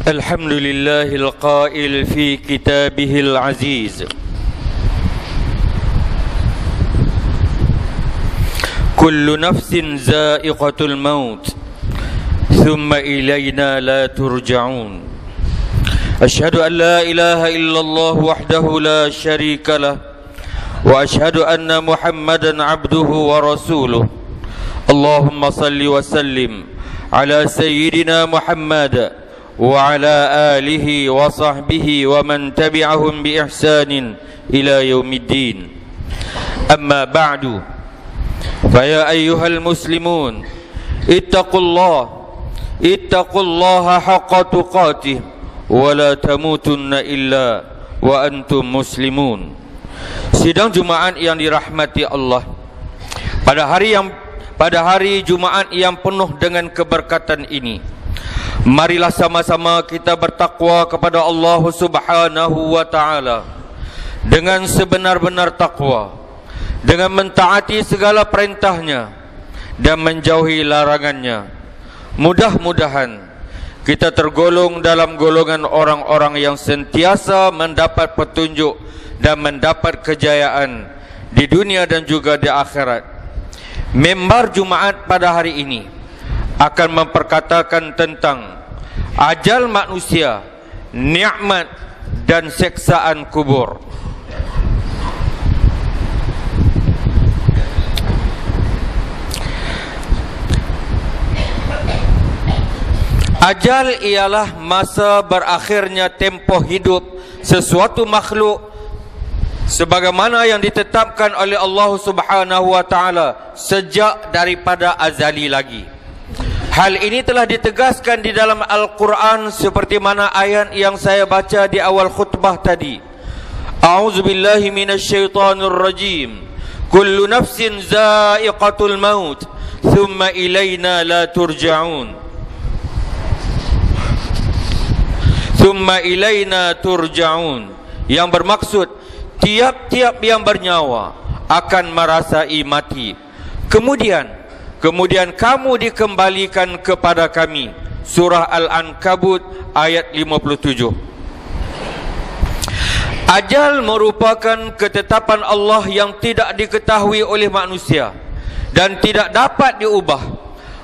الحمد لله القائل في كتابه العزيز كل نفس ذائقة الموت ثم إلينا لا ترجعون أشهد أن لا إله إلا الله وحده لا شريك له وأشهد أن محمدا عبده ورسوله اللهم صل وسلم على سيدنا محمد وعلى آله وصحبه ومن تبعهم بإحسان إلى يوم الدين أما بعد فيا أيها المسلمون اتقوا الله حق تقاته ولا تموتن إلا وأنتم مسلمون. Sidang Jumaat yang dirahmati Allah, pada hari Jumaat yang penuh dengan keberkatan ini, marilah sama-sama kita bertakwa kepada Allah Subhanahu wa ta'ala dengan sebenar-benar takwa, dengan mentaati segala perintahnya dan menjauhi larangannya. Mudah-mudahan kita tergolong dalam golongan orang-orang yang sentiasa mendapat petunjuk dan mendapat kejayaan di dunia dan juga di akhirat. Mimbar Jumaat pada hari ini akan memperkatakan tentang ajal manusia, nikmat dan siksaan kubur. Ajal ialah masa berakhirnya tempoh hidup sesuatu makhluk sebagaimana yang ditetapkan oleh Allah Subhanahu wa ta'ala sejak daripada azali lagi. Hal ini telah ditegaskan di dalam Al-Quran seperti mana ayat yang saya baca di awal khutbah tadi. A'udzubillahi minasyaitonir rajim. Kullu nafsin za'iqatul maut, thumma ilaina la turja'un. Thumma ilaina turja'un. Yang bermaksud tiap-tiap yang bernyawa akan merasai mati. Kemudian kamu dikembalikan kepada kami. Surah Al-Ankabut ayat 57. Ajal merupakan ketetapan Allah yang tidak diketahui oleh manusia dan tidak dapat diubah.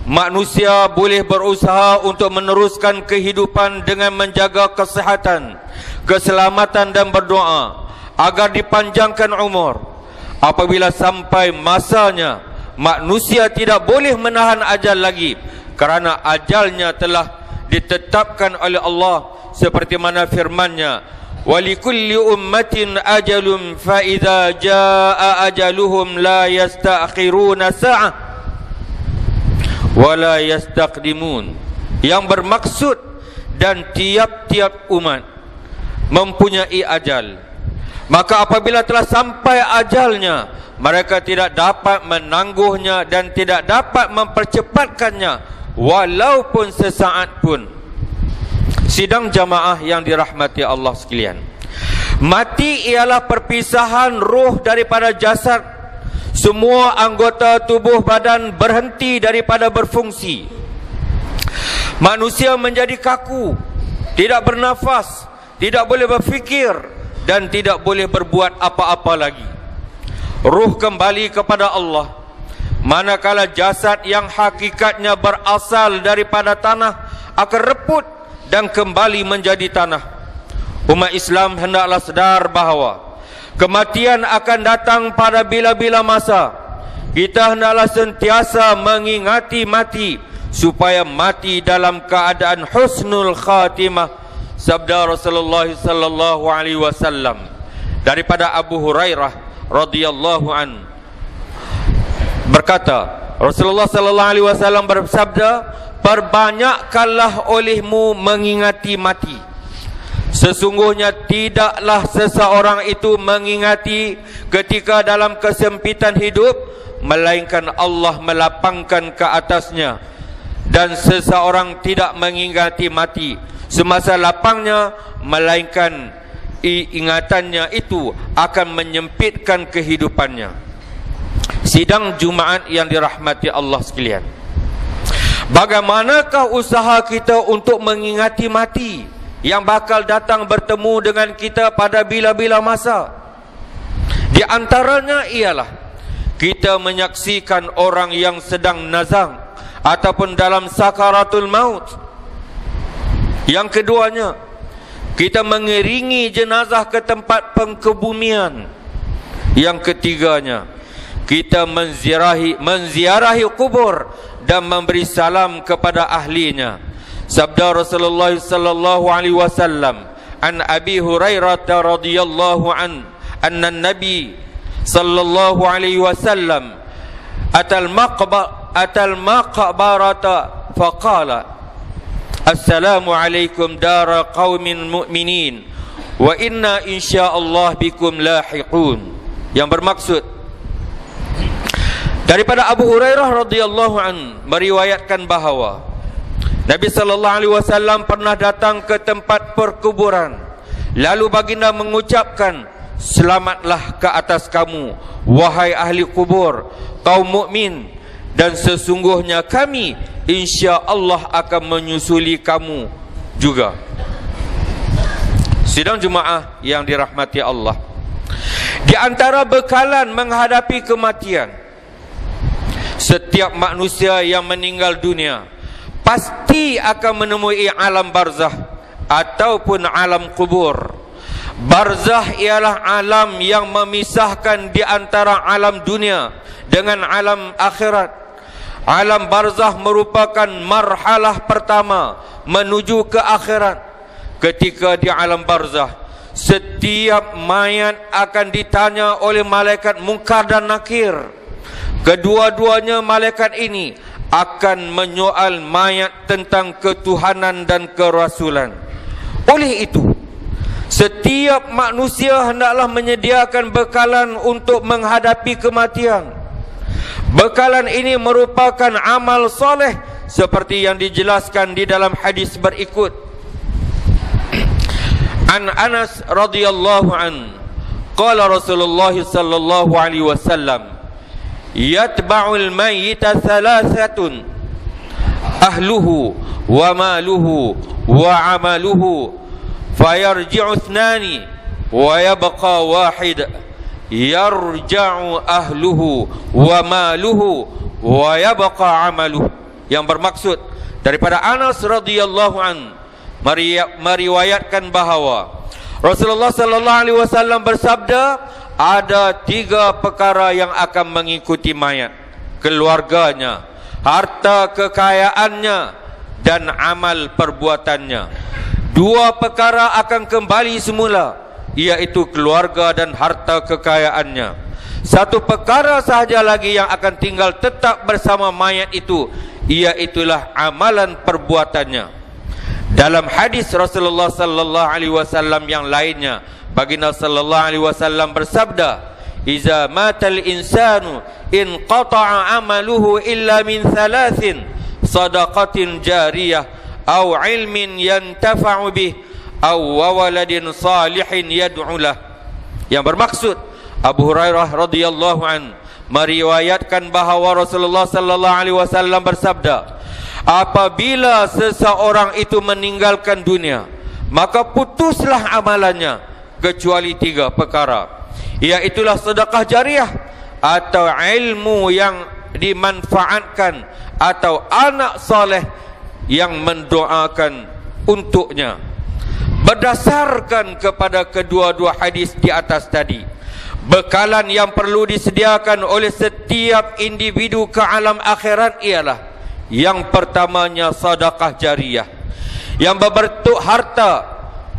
Manusia boleh berusaha untuk meneruskan kehidupan dengan menjaga kesihatan, keselamatan dan berdoa agar dipanjangkan umur. Apabila sampai masanya, manusia tidak boleh menahan ajal lagi kerana ajalnya telah ditetapkan oleh Allah seperti mana firman-Nya, walikulli ummatin ajalun fa idza jaa ajaluhum la yastakhiruna sa'ah wa la yastaqdimun. Yang bermaksud dan tiap-tiap umat mempunyai ajal, maka apabila telah sampai ajalnya, mereka tidak dapat menangguhnya dan tidak dapat mempercepatkannya walaupun sesaat pun. Sidang jamaah yang dirahmati Allah sekalian, mati ialah perpisahan ruh daripada jasad. Semua anggota tubuh badan berhenti daripada berfungsi. Manusia menjadi kaku, tidak bernafas, tidak boleh berfikir dan tidak boleh berbuat apa-apa lagi. Ruh kembali kepada Allah, manakala jasad yang hakikatnya berasal daripada tanah akan reput dan kembali menjadi tanah. Umat Islam hendaklah sedar bahawa kematian akan datang pada bila-bila masa. Kita hendaklah sentiasa mengingati mati supaya mati dalam keadaan husnul khatimah. Sabda Rasulullah sallallahu alaihi wasallam daripada Abu Hurairah radhiyallahu an berkata, Rasulullah sallallahu alaihi wasallam bersabda, perbanyakkanlah olehmu mengingati mati. Sesungguhnya tidaklah seseorang itu mengingati ketika dalam kesempitan hidup, melainkan Allah melapangkan ke atasnya. Dan seseorang tidak mengingati mati semasa lapangnya, melainkan ingatannya itu akan menyempitkan kehidupannya. Sidang Jumaat yang dirahmati Allah sekalian, Bagaimanakah usaha kita untuk mengingati mati yang bakal datang bertemu dengan kita pada bila-bila masa? Di antaranya ialah kita menyaksikan orang yang sedang nazang ataupun dalam sakaratul maut. Yang keduanya, kita mengiringi jenazah ke tempat pengkebumian. Yang ketiganya, kita menziarahi kubur dan memberi salam kepada ahlinya. Sabda Rasulullah sallallahu alaihi wasallam an Abi Hurairah radhiyallahu anna Nabi sallallahu alaihi wasallam atal maqbarata faqala assalamu alaikum dara qaumin mu'minin wa inna insyaallah bikum lahiqun. Yang bermaksud, daripada Abu Hurairah radhiyallahu an meriwayatkan bahawa Nabi sallallahu alaihi wasallam pernah datang ke tempat perkuburan, lalu baginda mengucapkan, selamatlah ke atas kamu wahai ahli kubur kaum mukmin, dan sesungguhnya kami insya-Allah akan menyusuli kamu juga. Sidang jemaah yang dirahmati Allah, di antara bekalan menghadapi kematian, setiap manusia yang meninggal dunia pasti akan menemui alam barzah ataupun alam kubur. Barzah ialah alam yang memisahkan di antara alam dunia dengan alam akhirat. Alam barzah merupakan marhalah pertama menuju ke akhirat. Ketika di alam barzah, setiap mayat akan ditanya oleh malaikat Munkar dan Nakir. Kedua-duanya malaikat ini akan menyoal mayat tentang ketuhanan dan kerasulan. Oleh itu, setiap manusia hendaklah menyediakan bekalan untuk menghadapi kematian. Bekalan ini merupakan amal soleh seperti yang dijelaskan di dalam hadis berikut. An Anas radhiyallahu an, qala Rasulullah sallallahu alaihi wasallam, yatba'ul mayyita thalathatun, ahluhu wa maluhu wa amaluhu, fayarji'u ithnani wa yabqa wahid, yarja'u ahluhu wa maluhu wa yabqa amaluhu. Yang bermaksud, daripada Anas radhiyallahu an meriwayatkan bahawa Rasulullah sallallahu alaihi wasallam bersabda, ada 3 perkara yang akan mengikuti mayat: keluarganya, harta kekayaannya, dan amal perbuatannya. 2 perkara akan kembali semula, iaitu keluarga dan harta kekayaannya. 1 perkara sahaja lagi yang akan tinggal tetap bersama mayat itu, iaitulah amalan perbuatannya. Dalam hadis Rasulullah sallallahu alaihi wasallam yang lainnya, baginda sallallahu alaihi wasallam bersabda, "Iza matal insanu in qata'a amaluhu illa min thalathin, sadaqatin jariyah aw ilmin yantafa'u bih aw waladin salihin yad'u lah." Yang bermaksud, Abu Hurairah radhiyallahu an meriwayatkan bahawa Rasulullah sallallahu alaihi wasallam bersabda, apabila seseorang itu meninggalkan dunia, maka putuslah amalannya kecuali 3 perkara, iaitulah sedekah jariah atau ilmu yang dimanfaatkan atau anak soleh yang mendoakan untuknya. Berdasarkan kepada kedua-dua hadis di atas tadi, bekalan yang perlu disediakan oleh setiap individu ke alam akhirat ialah, yang pertamanya sedekah jariah yang berbentuk harta,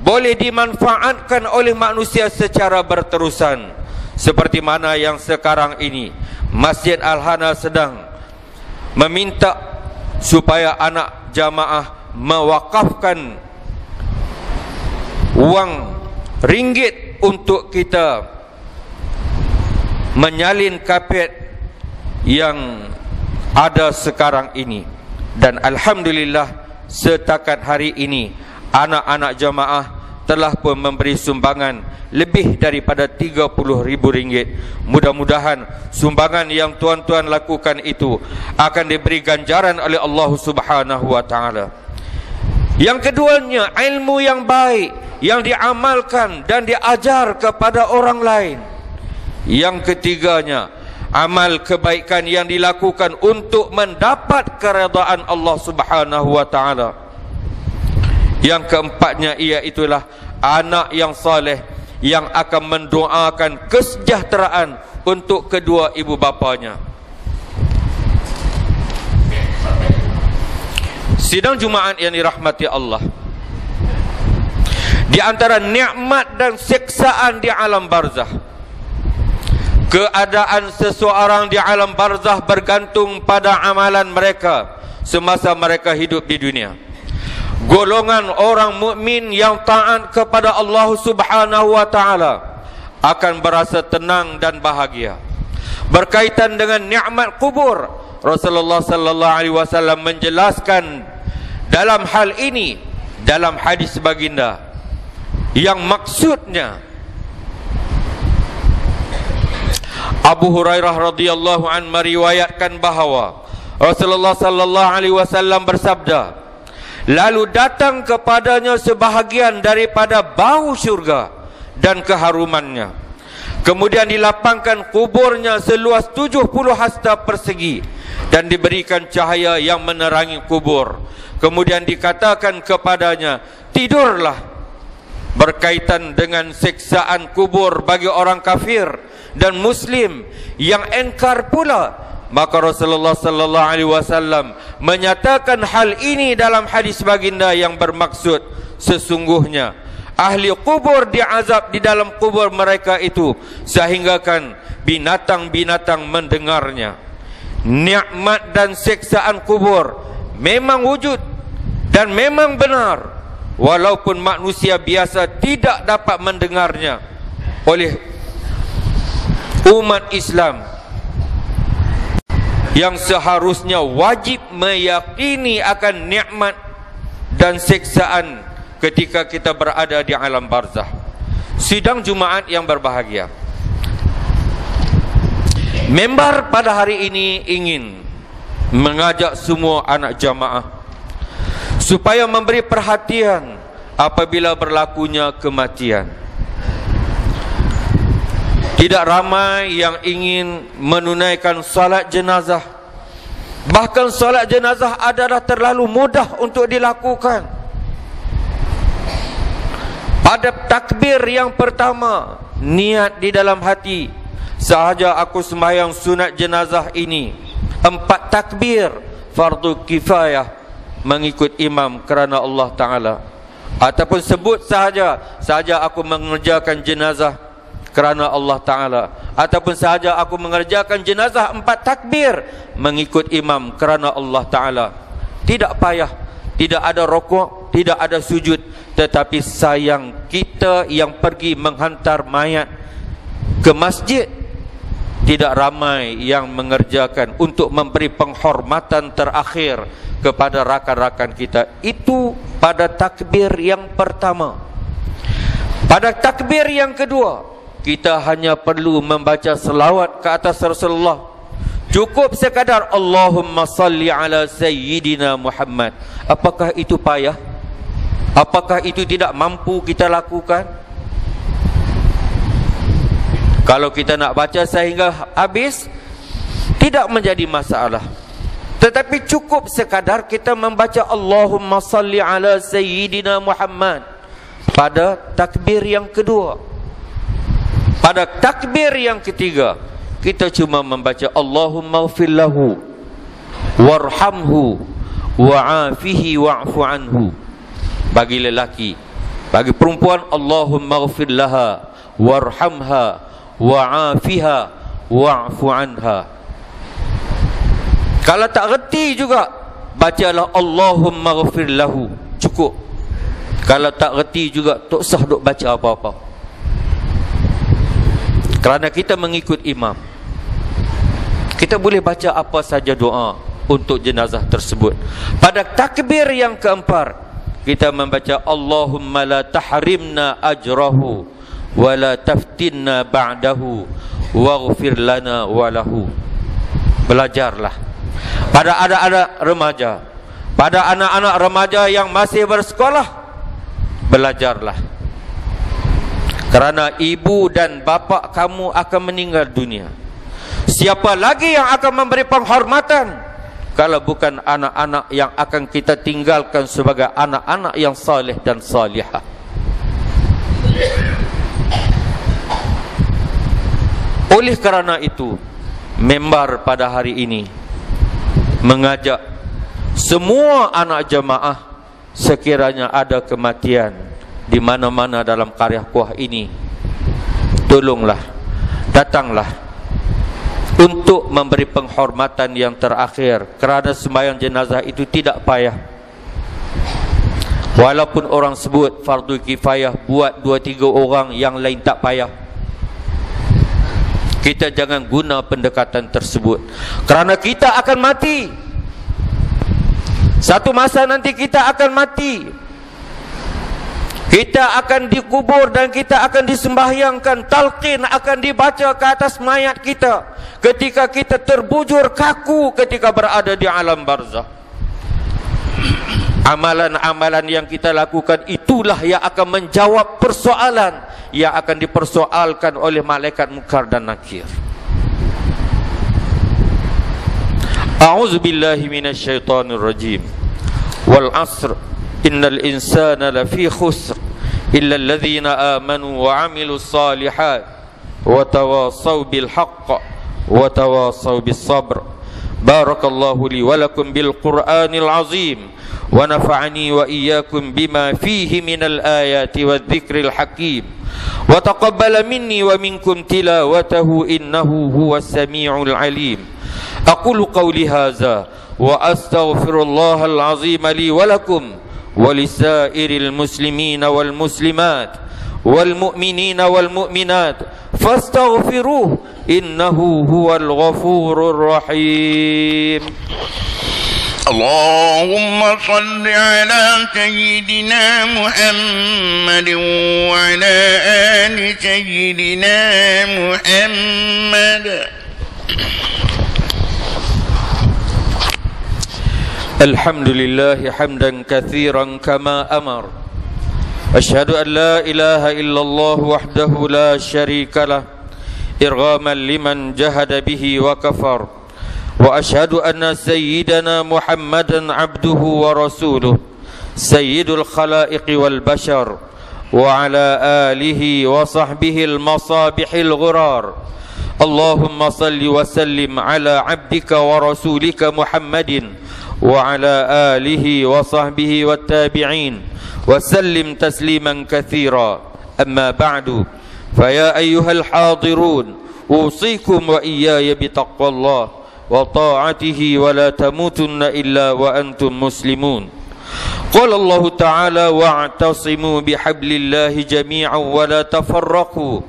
boleh dimanfaatkan oleh manusia secara berterusan, seperti mana yang sekarang ini Masjid Al-Hana sedang meminta supaya anak jamaah mewakafkan wang ringgit untuk kita menyalin kapet yang ada sekarang ini. Dan alhamdulillah, setakat hari ini anak-anak jamaah telah pun memberi sumbangan lebih daripada RM30,000. Mudah-mudahan sumbangan yang tuan-tuan lakukan itu akan diberi ganjaran oleh Allah Subhanahu wa taala. Yang keduanya, ilmu yang baik yang diamalkan dan diajar kepada orang lain. Yang ketiganya, amal kebaikan yang dilakukan untuk mendapat keredaan Allah Subhanahu wa taala. Yang keempatnya, iaitulah anak yang saleh yang akan mendoakan kesejahteraan untuk kedua ibu bapanya. Sidang Jumaat yang dirahmati Allah, di antara nikmat dan siksaan di alam barzah, keadaan seseorang di alam barzah bergantung pada amalan mereka semasa mereka hidup di dunia. Golongan orang mukmin yang taat kepada Allah Subhanahu wa taala akan berasa tenang dan bahagia. Berkaitan dengan nikmat kubur, Rasulullah sallallahu alaihi wasallam menjelaskan dalam hal ini dalam hadis baginda, yang maksudnya Abu Hurairah radhiyallahu anhu meriwayatkan bahawa Rasulullah sallallahu alaihi wasallam bersabda, lalu datang kepadanya sebahagian daripada bau syurga dan keharumannya. Kemudian dilapangkan kuburnya seluas 70 hasta persegi dan diberikan cahaya yang menerangi kubur. Kemudian dikatakan kepadanya, tidurlah. Berkaitan dengan siksaan kubur bagi orang kafir dan muslim yang engkar pula, maka Rasulullah sallallahu alaihi wasallam menyatakan hal ini dalam hadis baginda yang bermaksud, sesungguhnya ahli kubur diazab di dalam kubur mereka itu sehinggakan binatang-binatang mendengarnya. Nikmat dan siksaan kubur memang wujud dan memang benar, walaupun manusia biasa tidak dapat mendengarnya. Oleh umat Islam yang seharusnya wajib meyakini akan nikmat dan siksaan ketika kita berada di alam barzah. Sidang Jumaat yang berbahagia, member pada hari ini ingin mengajak semua anak jamaah supaya memberi perhatian apabila berlakunya kematian. Tidak ramai yang ingin menunaikan salat jenazah. Bahkan salat jenazah adalah terlalu mudah untuk dilakukan. Pada takbir yang pertama, niat di dalam hati, sahaja aku sembahyang sunat jenazah ini 4 takbir, fardu kifayah, mengikut imam kerana Allah Ta'ala. Ataupun sebut sahaja aku mengerjakan jenazah kerana Allah Ta'ala. Ataupun sahaja aku mengerjakan jenazah 4 takbir, mengikut imam kerana Allah Ta'ala. Tidak payah, tidak ada rokok, tidak ada sujud. Tetapi sayang, kita yang pergi menghantar mayat ke masjid, tidak ramai yang mengerjakan untuk memberi penghormatan terakhir kepada rakan-rakan kita. Itu pada takbir yang pertama. Pada takbir yang kedua, kita hanya perlu membaca selawat ke atas Rasulullah. Cukup sekadar Allahumma salli ala Sayyidina Muhammad. Apakah itu payah? Apakah itu tidak mampu kita lakukan? Kalau kita nak baca sehingga habis, tidak menjadi masalah. Tetapi cukup sekadar kita membaca Allahumma salli ala Sayyidina Muhammad pada takbir yang kedua. Pada takbir yang ketiga, kita cuma membaca Allahumma ighfir lahu warhamhu wa'afihi wa'fu anhu. Bagi lelaki, bagi perempuan, Allahumma ighfir laha warhamha wa'afiha wa'fu anha. Kalau tak reti juga, bacalah Allahumma ighfir lahu, cukup. Kalau tak reti juga, tak usah duk baca apa-apa, kerana kita mengikut imam. Kita boleh baca apa saja doa untuk jenazah tersebut. Pada takbir yang keempat, kita membaca Allahumma la tahrimna ajrahu wa la taftinna ba'dahu waghfir lana wa lahu. Belajarlah pada anak-anak remaja, pada anak-anak remaja yang masih bersekolah, belajarlah. Kerana ibu dan bapa kamu akan meninggal dunia. Siapa lagi yang akan memberi penghormatan kalau bukan anak-anak yang akan kita tinggalkan sebagai anak-anak yang saleh dan salihah. Oleh kerana itu, member pada hari ini mengajak semua anak jemaah, sekiranya ada kematian di mana-mana dalam karya kuah ini, tolonglah, datanglah untuk memberi penghormatan yang terakhir. Kerana sembahyang jenazah itu tidak payah. Walaupun orang sebut fardu kifayah, buat 2-3 orang, yang lain tak payah. Kita jangan guna pendekatan tersebut, kerana kita akan mati. Satu masa nanti kita akan mati. Kita akan dikubur dan kita akan disembahyangkan. Talqin akan dibaca ke atas mayat kita ketika kita terbujur kaku ketika berada di alam barzah. Amalan-amalan yang kita lakukan itulah yang akan menjawab persoalan yang akan dipersoalkan oleh malaikat Munkar dan Nakir. A'udzubillahi minasyaitonir rajim. Wal 'asr innal insana lafi khusr illa alladhina amanu wa 'amilus salihat wa tawassaw bil haqq wa tawassaw bis sabr. Barakallahu li wa lakum bil Qur'anil 'azim wa nafa'ani wa iyyakum bima fihi minal ayati wadh-dhikril hakim wa taqabbala minni wa minkum tilawatahu innahu huwas sami'ul 'alim. Aqulu qawli hadza wa astaghfirullahal 'azim li wa lakum ولسائر المسلمين والمسلمات والمؤمنين والمؤمنات فاستغفروه إنه هو الغفور الرحيم. اللهم صل على سيدنا محمد وعلى آل سيدنا محمد. الحمد لله حمدا كثيرا كما أمر. أشهد أن لا إله إلا الله وحده لا شريك له إرغاما لمن جهد به وكفر. وأشهد أن سيدنا محمدا عبده ورسوله سيد الخلائق والبشر وعلى آله وصحبه المصابح الغرار. اللهم صل وسلم على عبدك ورسولك محمد وعلى آله وصحبه والتابعين وسلم تسليما كثيرا. أما بعد، فيا أيها الحاضرون أوصيكم وإياي بتقوى الله وطاعته ولا تموتن إلا وأنتم مسلمون. قال الله تعالى: واعتصموا بحبل الله جميعا ولا تفرقوا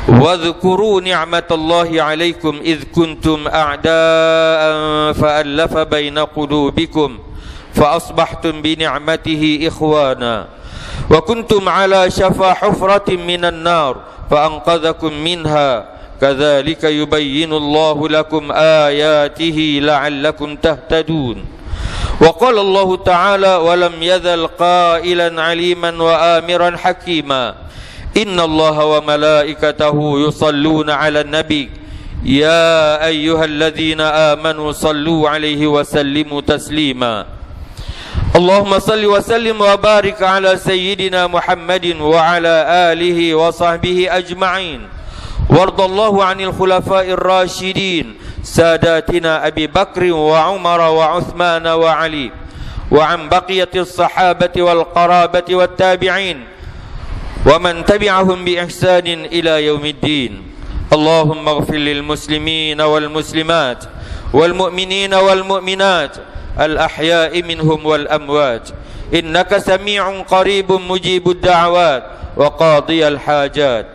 واذكروا نعمة الله عليكم إذ كنتم أعداء فألف بين قلوبكم فأصبحتم بنعمته إخوانا وكنتم على شفا حفرة من النار فأنقذكم منها كذلك يبين الله لكم آياته لعلكم تهتدون. وقال الله تعالى: ولم يزل قائلا عليما وآمرا حكيما إن الله وملائكته يصلون على النبي يا أيها الذين آمنوا صلوا عليه وسلموا تسليما. اللهم صل وسلم وبارك على سيدنا محمد وعلى آله وصحبه أجمعين. وارض الله عن الخلفاء الراشدين ساداتنا أبي بكر وعمر وعثمان وعلي وعن بقية الصحابة والقرابة والتابعين ومن تبعهم بإحسان إلى يوم الدين. اللهم اغفر للمسلمين والمسلمات والمؤمنين والمؤمنات الأحياء منهم والأموات إنك سميع قريب مجيب الدعوات وقاضي الحاجات.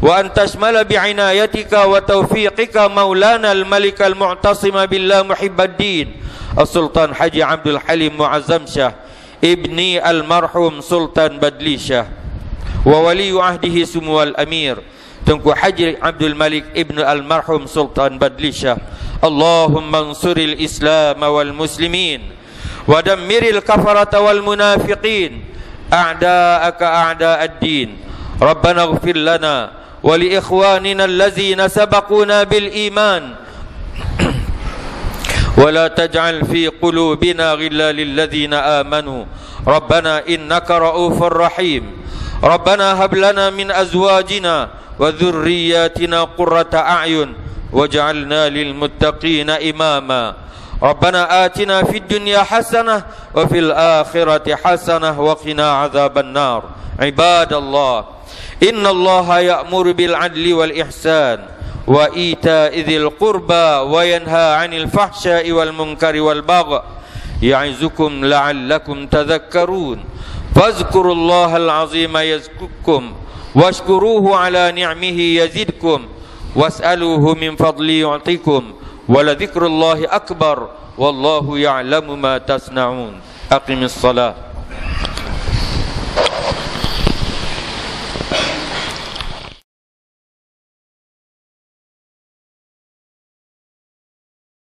وأن تشمل بعنايتك وتوفيقك مولانا الملك المعتصم بالله محب الدين السلطان حجي عبد الحليم معظم شاه ابني المرحوم سلطان بدلي شاه wa wali ahdihi sumwal amir Tunku Haji Abdul Malik Ibn Al-Marhum Sultan Badlishah. Allahumma ansuril Islam wal muslimin wa dammiril kafarata wal munafiqin a'da'aka a'da'ad din. Rabbana ighfir lana wa li ikhwanina allazina sabaquna bil iman wa la taj'al fi qulubina ghillan lil ladzina amanu. Rabbana innaka ra'ufur rahim. Rabbana hab lana min azwajina wa dhurriyyatina qurrata a'yun waj'alna lil muttaqina imama. Rabbana atina fid dunya hasanah wa fil akhirati hasanah wa qina adzaban nar. Ibadallah, innallaha ya'muru bil 'adli wal ihsan wa ita'i dzil qurba wa yanha 'anil fahsya'i wal munkari wal baghi ya'izukum la'allakum tadhakkarun. Fadhkurullahal 'azima yazkurkum washkuruhu 'ala ni'amihi yazidkum was'aluhu min fadli yu'tikum wa la dzikrullahi akbar wallahu ya'lamu ma tasna'un. Aqimis shalah.